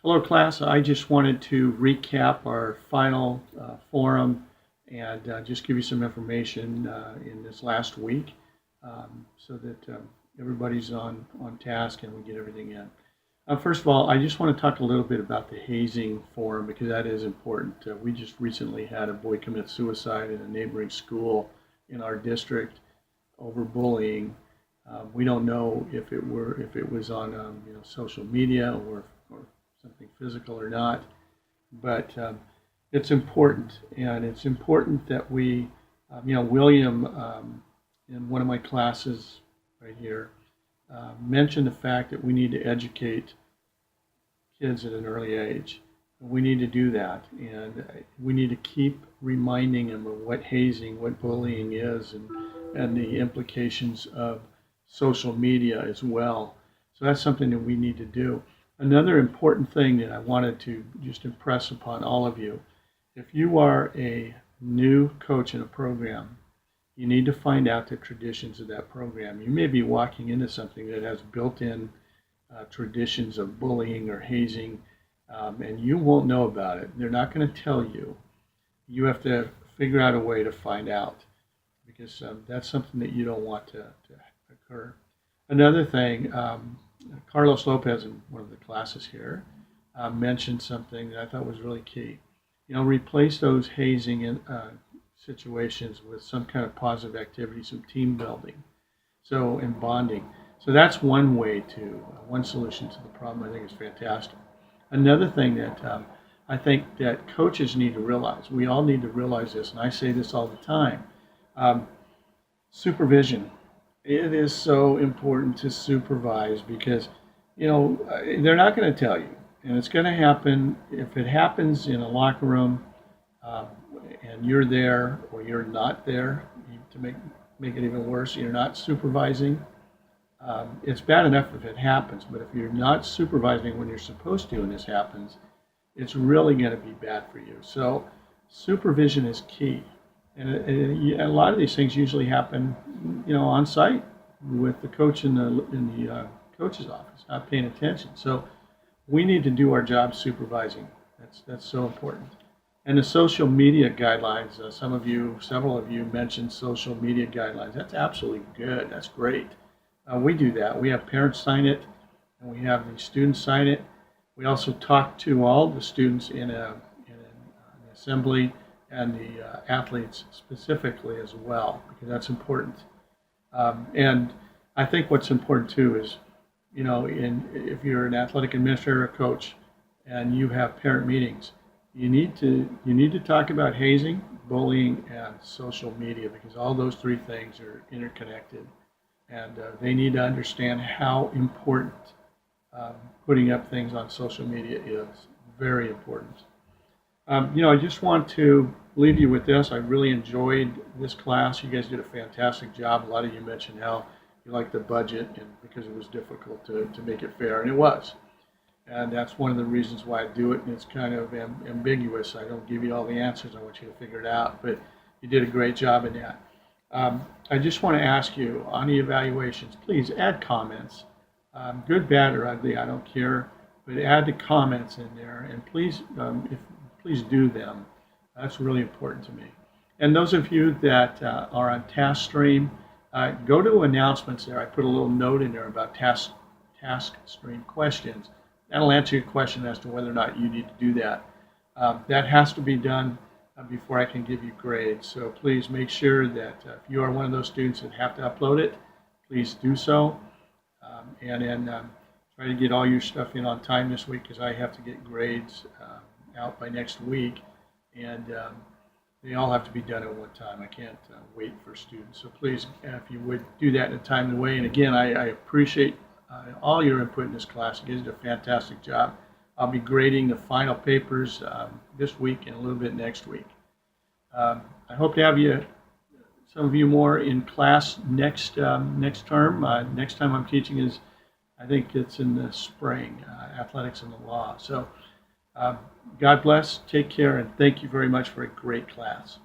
Hello, class. I just wanted to recap our final forum and just give you some information in this last week so that everybody's on task and we get everything in. First of all, I just want to talk a little bit about the hazing forum because that is important. We just recently had a boy commit suicide in a neighboring school in our district over bullying. We don't know if it was on social media or something physical or not, but it's important, and it's important that we, William, in one of my classes right here, mentioned the fact that we need to educate kids at an early age. We need to do that, and we need to keep reminding them of what hazing, what bullying is, and the implications of social media as well. So that's something that we need to do. Another important thing that I wanted to just impress upon all of you, if you are a new coach in a program, you need to find out the traditions of that program. You may be walking into something that has built-in traditions of bullying or hazing, and you won't know about it. They're not going to tell you. You have to figure out a way to find out, because that's something that you don't want to occur. Another thing, Carlos Lopez in one of the classes here mentioned something that I thought was really key. Replace those hazing situations with some kind of positive activity, some team building, and bonding. So that's one way one solution to the problem. I think is fantastic. Another thing that I think that coaches need to realize, we all need to realize this, and I say this all the time, supervision. It is so important to supervise because, they're not going to tell you. And it's going to happen. If it happens in a locker room and you're there or you're not there, to make it even worse, you're not supervising. It's bad enough if it happens, but if you're not supervising when you're supposed to and this happens, it's really going to be bad for you. So supervision is key. And a lot of these things usually happen, on site with the coach in the coach's office, not paying attention. So we need to do our job supervising. That's so important. And the social media guidelines. Several of you mentioned social media guidelines. That's absolutely good. That's great. We do that. We have parents sign it, and we have the students sign it. We also talk to all the students in an assembly, and the athletes specifically as well, because that's important. And I think what's important too is, if you're an athletic administrator or coach and you have parent meetings, you need to talk about hazing, bullying, and social media, because all those three things are interconnected, and they need to understand how important putting up things on social media is. Very important. I just want to leave you with this. I really enjoyed this class. You guys did a fantastic job. A lot of you mentioned how you liked the budget, and because it was difficult to make it fair, and it was. And that's one of the reasons why I do it, and it's kind of ambiguous. I don't give you all the answers. I want you to figure it out, but you did a great job in that. I just want to ask you, on the evaluations, please add comments. Good, bad, or ugly, I don't care, but add the comments in there, and please do them. That's really important to me. And those of you that are on TaskStream, go to announcements there. I put a little note in there about TaskStream questions. That'll answer your question as to whether or not you need to do that. That has to be done before I can give you grades. So please make sure that if you are one of those students that have to upload it, please do so. And then try to get all your stuff in on time this week, because I have to get grades out by next week, and they all have to be done at one time. I can't wait for students. So please, if you would do that in a timely way. And again, I appreciate all your input in this class. You guys did a fantastic job. I'll be grading the final papers this week and a little bit next week. I hope to have some of you more in class next term. Next time I'm teaching is, I think it's in the spring, athletics and the law. So God bless, take care, and thank you very much for a great class.